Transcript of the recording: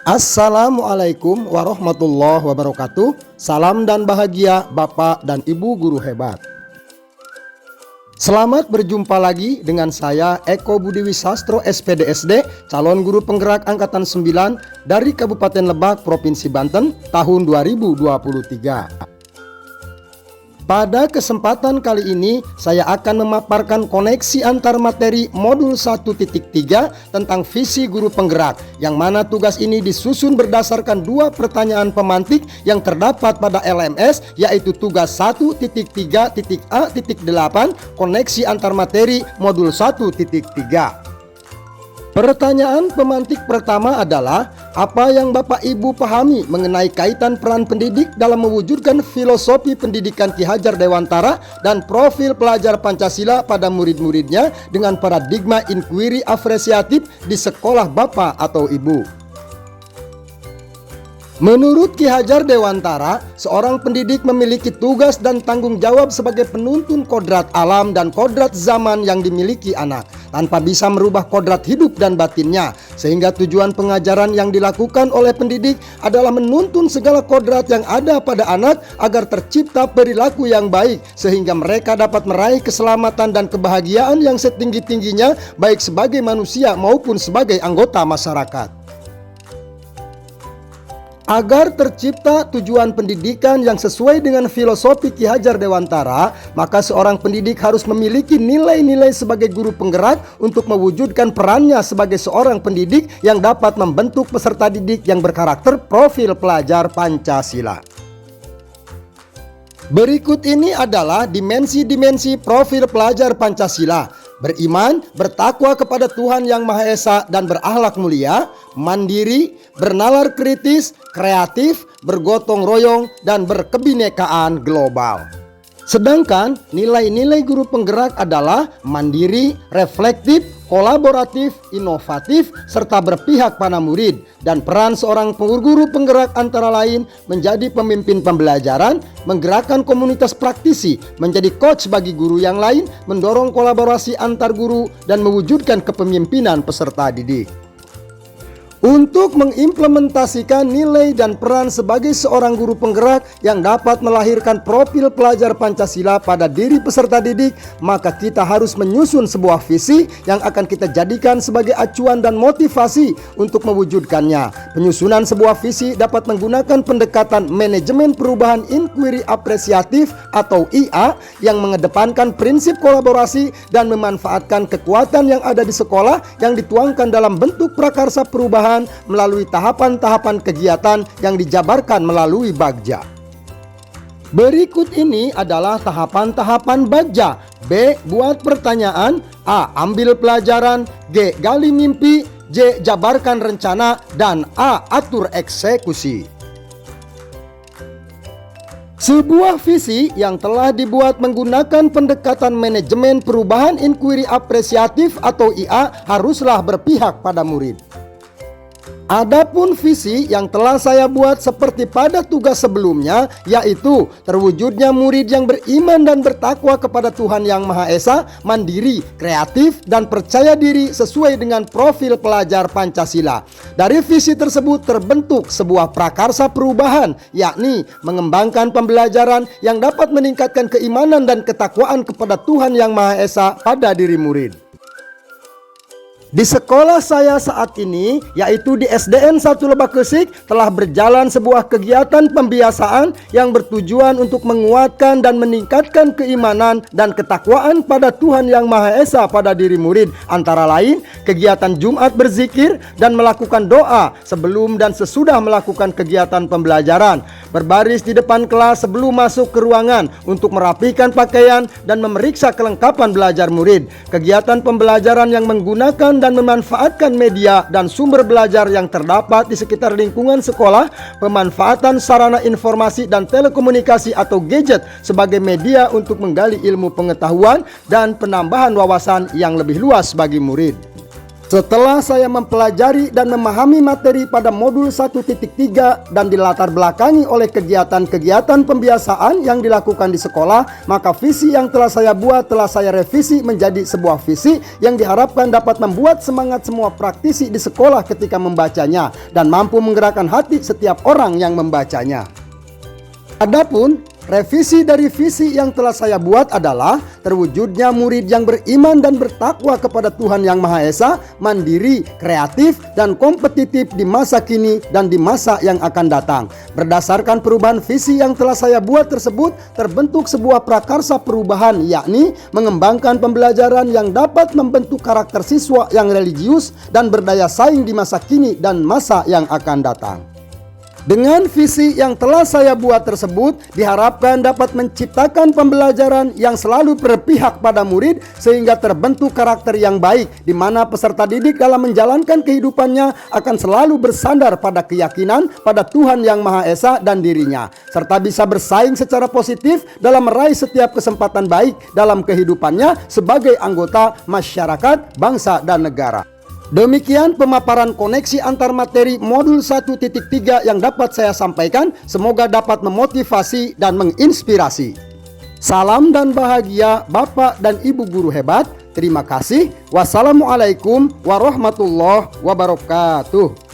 Assalamualaikum warahmatullahi wabarakatuh. Salam dan bahagia Bapak dan Ibu guru hebat. Selamat berjumpa lagi dengan saya Eko Budi Wisastro SPDSD, calon guru penggerak angkatan 9 dari Kabupaten Lebak, Provinsi Banten tahun 2023. Pada kesempatan kali ini, saya akan memaparkan koneksi antar materi modul 1.3 tentang visi guru penggerak, yang mana tugas ini disusun berdasarkan dua pertanyaan pemantik yang terdapat pada LMS, yaitu tugas 1.3.A.8 koneksi antar materi modul 1.3. Pertanyaan pemantik pertama adalah, apa yang Bapak Ibu pahami mengenai kaitan peran pendidik dalam mewujudkan filosofi pendidikan Ki Hajar Dewantara dan profil pelajar Pancasila pada murid-muridnya dengan paradigma inquiry apresiatif di sekolah Bapak atau Ibu? Menurut Ki Hajar Dewantara, seorang pendidik memiliki tugas dan tanggung jawab sebagai penuntun kodrat alam dan kodrat zaman yang dimiliki anak, tanpa bisa merubah kodrat hidup dan batinnya, sehingga tujuan pengajaran yang dilakukan oleh pendidik adalah menuntun segala kodrat yang ada pada anak agar tercipta perilaku yang baik, sehingga mereka dapat meraih keselamatan dan kebahagiaan yang setinggi-tingginya, baik sebagai manusia maupun sebagai anggota masyarakat. Agar tercipta tujuan pendidikan yang sesuai dengan filosofi Ki Hajar Dewantara, maka seorang pendidik harus memiliki nilai-nilai sebagai guru penggerak untuk mewujudkan perannya sebagai seorang pendidik yang dapat membentuk peserta didik yang berkarakter profil pelajar Pancasila. Berikut ini adalah dimensi-dimensi profil pelajar Pancasila: beriman, bertakwa kepada Tuhan Yang Maha Esa dan berakhlak mulia, mandiri, bernalar kritis, kreatif, bergotong royong, dan berkebinekaan global. Sedangkan nilai-nilai guru penggerak adalah mandiri, reflektif, kolaboratif, inovatif, serta berpihak pada murid. Dan peran seorang guru penggerak antara lain menjadi pemimpin pembelajaran, menggerakkan komunitas praktisi, menjadi coach bagi guru yang lain, mendorong kolaborasi antar guru, dan mewujudkan kepemimpinan peserta didik. Untuk mengimplementasikan nilai dan peran sebagai seorang guru penggerak yang dapat melahirkan profil pelajar Pancasila pada diri peserta didik, maka kita harus menyusun sebuah visi yang akan kita jadikan sebagai acuan dan motivasi untuk mewujudkannya. Penyusunan sebuah visi dapat menggunakan pendekatan manajemen perubahan inquiry apresiatif atau IA yang mengedepankan prinsip kolaborasi dan memanfaatkan kekuatan yang ada di sekolah yang dituangkan dalam bentuk prakarsa perubahan melalui tahapan-tahapan kegiatan yang dijabarkan melalui Bagja. Berikut ini adalah tahapan-tahapan Bagja. B. Buat pertanyaan. A. Ambil pelajaran. G. Gali mimpi. J. Jabarkan rencana. Dan A. Atur eksekusi. Sebuah visi yang telah dibuat menggunakan pendekatan manajemen perubahan inquiry apresiatif atau IA haruslah berpihak pada murid. Adapun visi yang telah saya buat seperti pada tugas sebelumnya, yaitu terwujudnya murid yang beriman dan bertakwa kepada Tuhan Yang Maha Esa, mandiri, kreatif, dan percaya diri sesuai dengan profil pelajar Pancasila. Dari visi tersebut terbentuk sebuah prakarsa perubahan, yakni mengembangkan pembelajaran yang dapat meningkatkan keimanan dan ketakwaan kepada Tuhan Yang Maha Esa pada diri murid. Di sekolah saya saat ini, yaitu di SDN 1 Lebak Gresik, telah berjalan sebuah kegiatan pembiasaan yang bertujuan untuk menguatkan dan meningkatkan keimanan dan ketakwaan pada Tuhan Yang Maha Esa pada diri murid. Antara lain, kegiatan Jumat berzikir dan melakukan doa sebelum dan sesudah melakukan kegiatan pembelajaran, berbaris di depan kelas sebelum masuk ke ruangan untuk merapikan pakaian dan memeriksa kelengkapan belajar murid, kegiatan pembelajaran yang menggunakan dan memanfaatkan media dan sumber belajar yang terdapat di sekitar lingkungan sekolah, pemanfaatan sarana informasi dan telekomunikasi atau gadget sebagai media untuk menggali ilmu pengetahuan dan penambahan wawasan yang lebih luas bagi murid. Setelah saya mempelajari dan memahami materi pada modul 1.3 dan dilatar belakangi oleh kegiatan-kegiatan pembiasaan yang dilakukan di sekolah, maka visi yang telah saya buat telah saya revisi menjadi sebuah visi yang diharapkan dapat membuat semangat semua praktisi di sekolah ketika membacanya dan mampu menggerakkan hati setiap orang yang membacanya. Adapun revisi dari visi yang telah saya buat adalah terwujudnya murid yang beriman dan bertakwa kepada Tuhan Yang Maha Esa, mandiri, kreatif, dan kompetitif di masa kini dan di masa yang akan datang. Berdasarkan perubahan visi yang telah saya buat tersebut, terbentuk sebuah prakarsa perubahan, yakni mengembangkan pembelajaran yang dapat membentuk karakter siswa yang religius dan berdaya saing di masa kini dan masa yang akan datang. Dengan visi yang telah saya buat tersebut, diharapkan dapat menciptakan pembelajaran yang selalu berpihak pada murid sehingga terbentuk karakter yang baik, di mana peserta didik dalam menjalankan kehidupannya akan selalu bersandar pada keyakinan pada Tuhan Yang Maha Esa dan dirinya, serta bisa bersaing secara positif dalam meraih setiap kesempatan baik dalam kehidupannya sebagai anggota masyarakat, bangsa, dan negara. Demikian pemaparan koneksi antar materi modul 1.3 yang dapat saya sampaikan. Semoga dapat memotivasi dan menginspirasi. Salam dan bahagia Bapak dan Ibu guru hebat. Terima kasih. Wassalamualaikum warahmatullahi wabarakatuh.